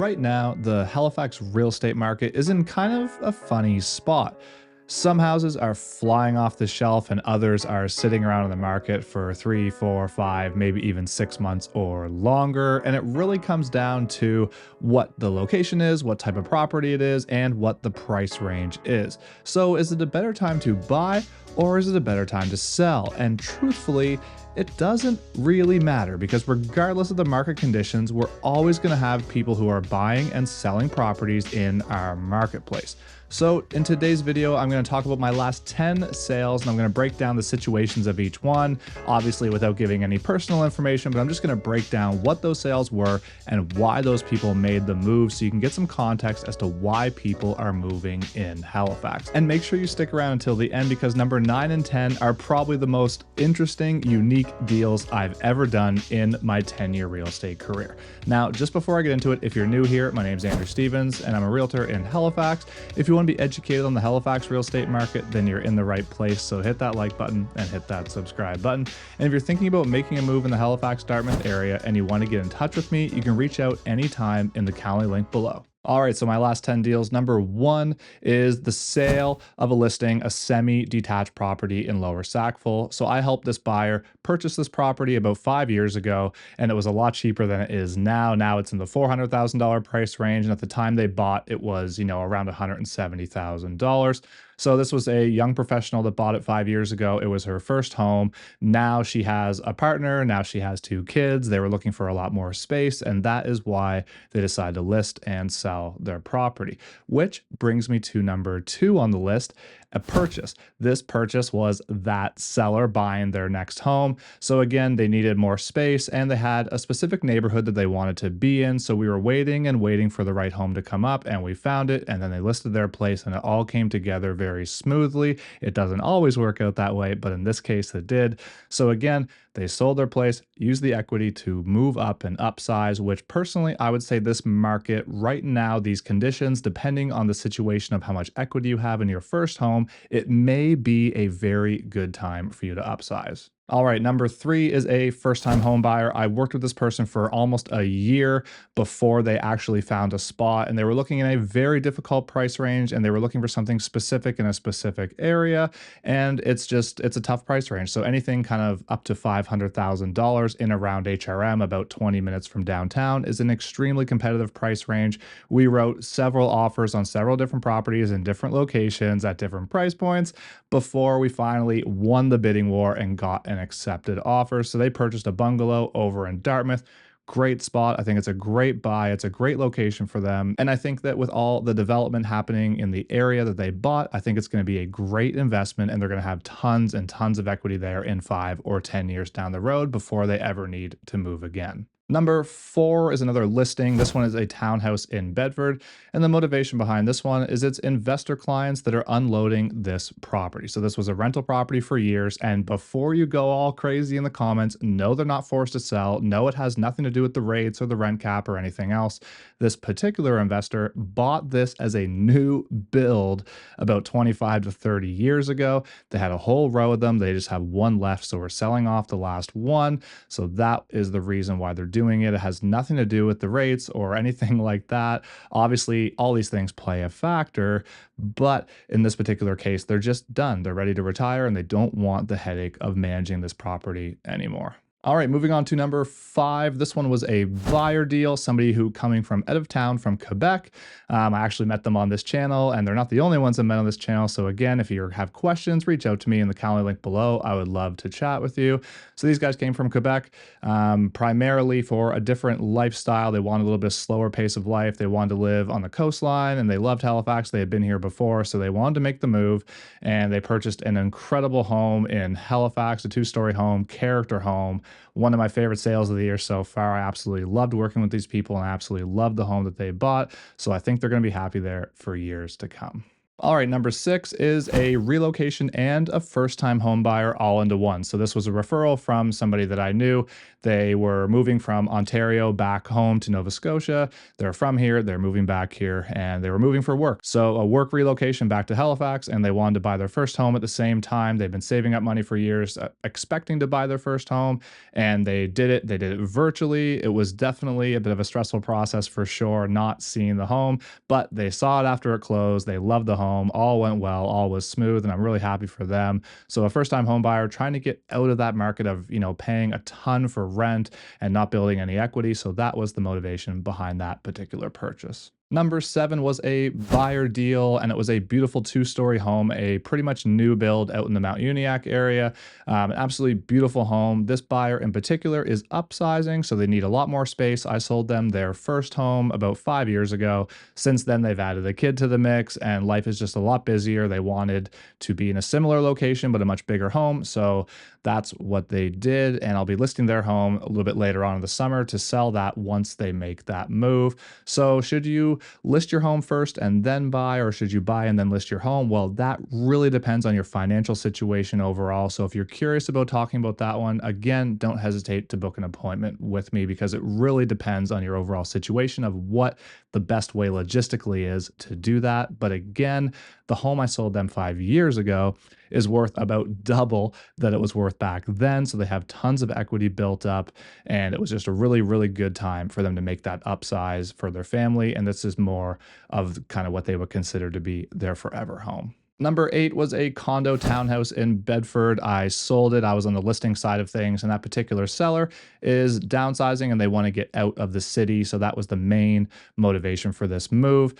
Right now, the Halifax real estate market is in kind of a funny spot. Some houses are flying off the shelf, and others are sitting around in the market for 3, 4, 5, maybe even 6 months or longer. And it really comes down to what the location is, what type of property it is, and what the price range is. So, is it a better time to buy or is it a better time to sell? And truthfully, it doesn't really matter because regardless of the market conditions, we're always going to have people who are buying and selling properties in our marketplace. So in today's video, I'm going to talk about my last 10 sales and I'm going to break down the situations of each one, obviously without giving any personal information, but I'm just going to break down what those sales were and why those people made the move so you can get some context as to why people are moving in Halifax. And make sure you stick around until the end because number 9 and 10 are probably the most interesting, unique deals I've ever done in my 10-year real estate career. Now, just before I get into it, if you're new here, my name is Andrew Stevens and I'm a realtor in Halifax. If you want to be educated on the Halifax real estate market, then you're in the right place. So hit that like button and hit that subscribe button. And if you're thinking about making a move in the Halifax, Dartmouth area and you want to get in touch with me, you can reach out anytime in the Calendly link below. All right, so my last 10 deals. Number 1 is the sale of a listing, a semi-detached property in Lower Sackville. So I helped this buyer purchase this property about 5 years ago, and it was a lot cheaper than it is now. Now it's in the $400,000 price range, and at the time they bought, it was, around $170,000. So this was a young professional that bought it 5 years ago. It was her first home. Now she has a partner. Now she has 2 kids. They were looking for a lot more space, and that is why they decided to list and sell their property. Which brings me to number 2 on the list, a purchase. This purchase was that seller buying their next home. So again, they needed more space and they had a specific neighborhood that they wanted to be in. So we were waiting and waiting for the right home to come up and we found it and then they listed their place and it all came together very smoothly. It doesn't always work out that way, but in this case it did. So again, they sold their place, used the equity to move up and upsize, which personally, I would say this market right now, these conditions, depending on the situation of how much equity you have in your first home, it may be a very good time for you to upsize. All right, number 3 is a first-time home buyer. I worked with this person for almost a year before they actually found a spot, and they were looking in a very difficult price range, and they were looking for something specific in a specific area, and it's a tough price range. So anything kind of up to $500,000 in around HRM, about 20 minutes from downtown, is an extremely competitive price range. We wrote several offers on several different properties in different locations at different price points before we finally won the bidding war and got an accepted offer. So they purchased a bungalow over in Dartmouth. Great spot. I think it's a great buy. It's a great location for them. And I think that with all the development happening in the area that they bought, I think it's going to be a great investment and they're going to have tons and tons of equity there in 5 or 10 years down the road before they ever need to move again. Number 4 is another listing. This one is a townhouse in Bedford. And the motivation behind this one is it's investor clients that are unloading this property. So this was a rental property for years. And before you go all crazy in the comments, no, they're not forced to sell. No, it has nothing to do with the rates or the rent cap or anything else. This particular investor bought this as a new build about 25 to 30 years ago. They had a whole row of them. They just have one left. So we're selling off the last one. So that is the reason why they're doing it. It has nothing to do with the rates or anything like that. Obviously, all these things play a factor, but in this particular case, they're just done. They're ready to retire and they don't want the headache of managing this property anymore. All right, moving on to number 5. This one was a buyer deal, somebody who coming from out of town from Quebec. I actually met them on this channel and they're not the only ones I met on this channel. So again, if you have questions, reach out to me in the Calendly link below. I would love to chat with you. So these guys came from Quebec primarily for a different lifestyle. They wanted a little bit slower pace of life. They wanted to live on the coastline and they loved Halifax. They had been here before, so they wanted to make the move and they purchased an incredible home in Halifax, a 2-story home, character home. One of my favorite sales of the year so far. I absolutely loved working with these people and I absolutely loved the home that they bought. So I think they're going to be happy there for years to come. All right, number 6 is a relocation and a first-time home buyer all into one. So this was a referral from somebody that I knew. They were moving from Ontario back home to Nova Scotia. They're from here, they're moving back here, and they were moving for work. So a work relocation back to Halifax, and they wanted to buy their first home at the same time. They've been saving up money for years, expecting to buy their first home, and they did it. They did it virtually. It was definitely a bit of a stressful process for sure, not seeing the home, but they saw it after it closed. They loved the home. All went well, all was smooth, and I'm really happy for them. So a first-time home buyer trying to get out of that market of, paying a ton for rent and not building any equity. So that was the motivation behind that particular purchase. Number 7 was a buyer deal, and it was a beautiful 2-story home, a pretty much new build out in the Mount Uniacke area. An absolutely beautiful home. This buyer in particular is upsizing, so they need a lot more space. I sold them their first home about 5 years ago. Since then, they've added a kid to the mix, and life is just a lot busier. They wanted to be in a similar location, but a much bigger home. So that's what they did, and I'll be listing their home a little bit later on in the summer to sell that once they make that move. So should you list your home first and then buy, or should you buy and then list your home? Well, that really depends on your financial situation overall. So if you're curious about talking about that one, again, don't hesitate to book an appointment with me, because it really depends on your overall situation of what the best way logistically is to do that. But again, the home I sold them 5 years ago is worth about double that it was worth back then. So they have tons of equity built up, and it was just a really, really good time for them to make that upsize for their family. And this is more of kind of what they would consider to be their forever home. Number 8 was a condo townhouse in Bedford. I sold it. I was on the listing side of things, and that particular seller is downsizing and they want to get out of the city. So that was the main motivation for this move.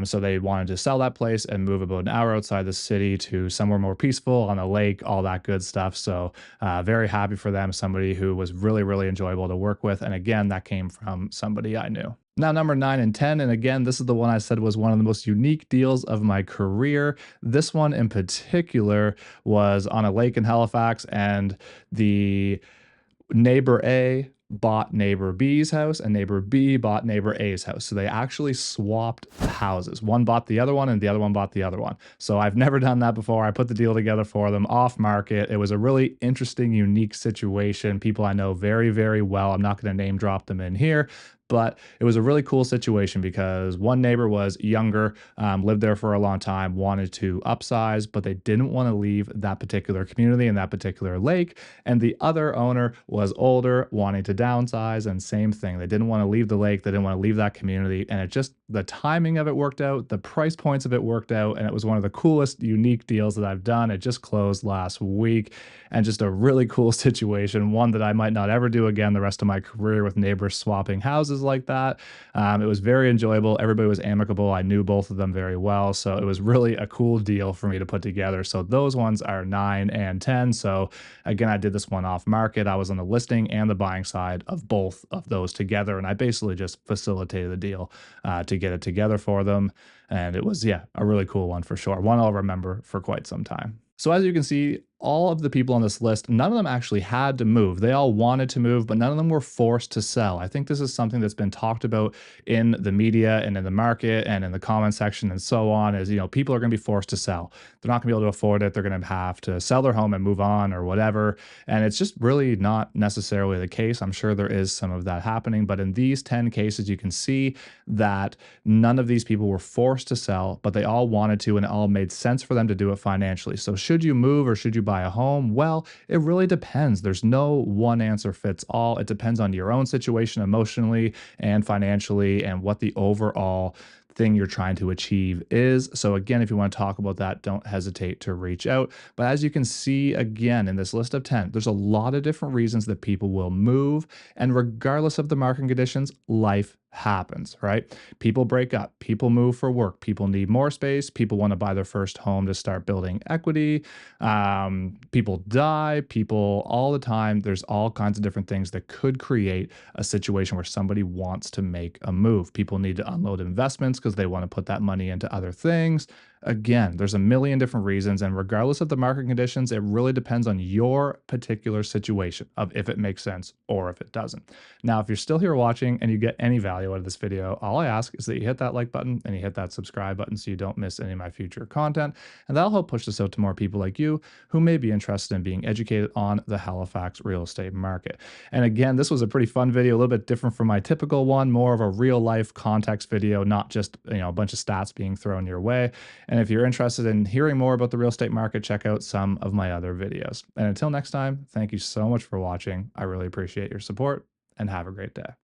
So they wanted to sell that place and move about an hour outside the city to somewhere more peaceful on a lake, all that good stuff. So very happy for them. Somebody who was really, really enjoyable to work with. And again, that came from somebody I knew. Now, number 9 and 10, and again, this is the one I said was one of the most unique deals of my career. This one in particular was on a lake in Halifax, and the neighbor A bought neighbor B's house and neighbor B bought neighbor A's house. So they actually swapped houses. One bought the other one and the other one bought the other one. So I've never done that before. I put the deal together for them off market. It was a really interesting, unique situation. People I know very, very well. I'm not going to name drop them in here, but it was a really cool situation because one neighbor was younger, lived there for a long time, wanted to upsize, but they didn't want to leave that particular community and that particular lake. And the other owner was older, wanting to downsize, and same thing. They didn't want to leave the lake. They didn't want to leave that community. And it just, the timing of it worked out. The price points of it worked out. And it was one of the coolest, unique deals that I've done. It just closed last week, and just a really cool situation. One that I might not ever do again the rest of my career, with neighbors swapping houses like that. It was very enjoyable. Everybody was amicable. I knew both of them very well. So it was really a cool deal for me to put together. So those ones are 9 and 10. So again, I did this one off market. I was on the listing and the buying side of both of those together. And I basically just facilitated the deal to get it together for them. And it was, yeah, a really cool one for sure. One I'll remember for quite some time. So as you can see, all of the people on this list, none of them actually had to move. They all wanted to move, but none of them were forced to sell. I think this is something that's been talked about in the media and in the market and in the comment section and so on, is, people are going to be forced to sell. They're not going to be able to afford it. They're going to have to sell their home and move on or whatever. And it's just really not necessarily the case. I'm sure there is some of that happening, but in these 10 cases, you can see that none of these people were forced to sell, but they all wanted to, and it all made sense for them to do it financially. So should you move or should you buy a home? Well, it really depends. There's no one answer fits all. It depends on your own situation emotionally and financially, and what the overall thing you're trying to achieve is. So again, if you want to talk about that, don't hesitate to reach out. But as you can see, again, in this list of 10, there's a lot of different reasons that people will move. And regardless of the market conditions, life happens, right? People break up, people move for work, people need more space, people want to buy their first home to start building equity, people die, people all the time. There's all kinds of different things that could create a situation where somebody wants to make a move. People need to unload investments because they want to put that money into other things. Again, there's a million different reasons, and regardless of the market conditions, it really depends on your particular situation of if it makes sense or if it doesn't. Now, if you're still here watching and you get any value out of this video, all I ask is that you hit that like button and you hit that subscribe button so you don't miss any of my future content, and that'll help push this out to more people like you who may be interested in being educated on the Halifax real estate market. And again, this was a pretty fun video, a little bit different from my typical one, more of a real life context video, not just, a bunch of stats being thrown your way. And if you're interested in hearing more about the real estate market, check out some of my other videos. And until next time, thank you so much for watching. I really appreciate your support and have a great day.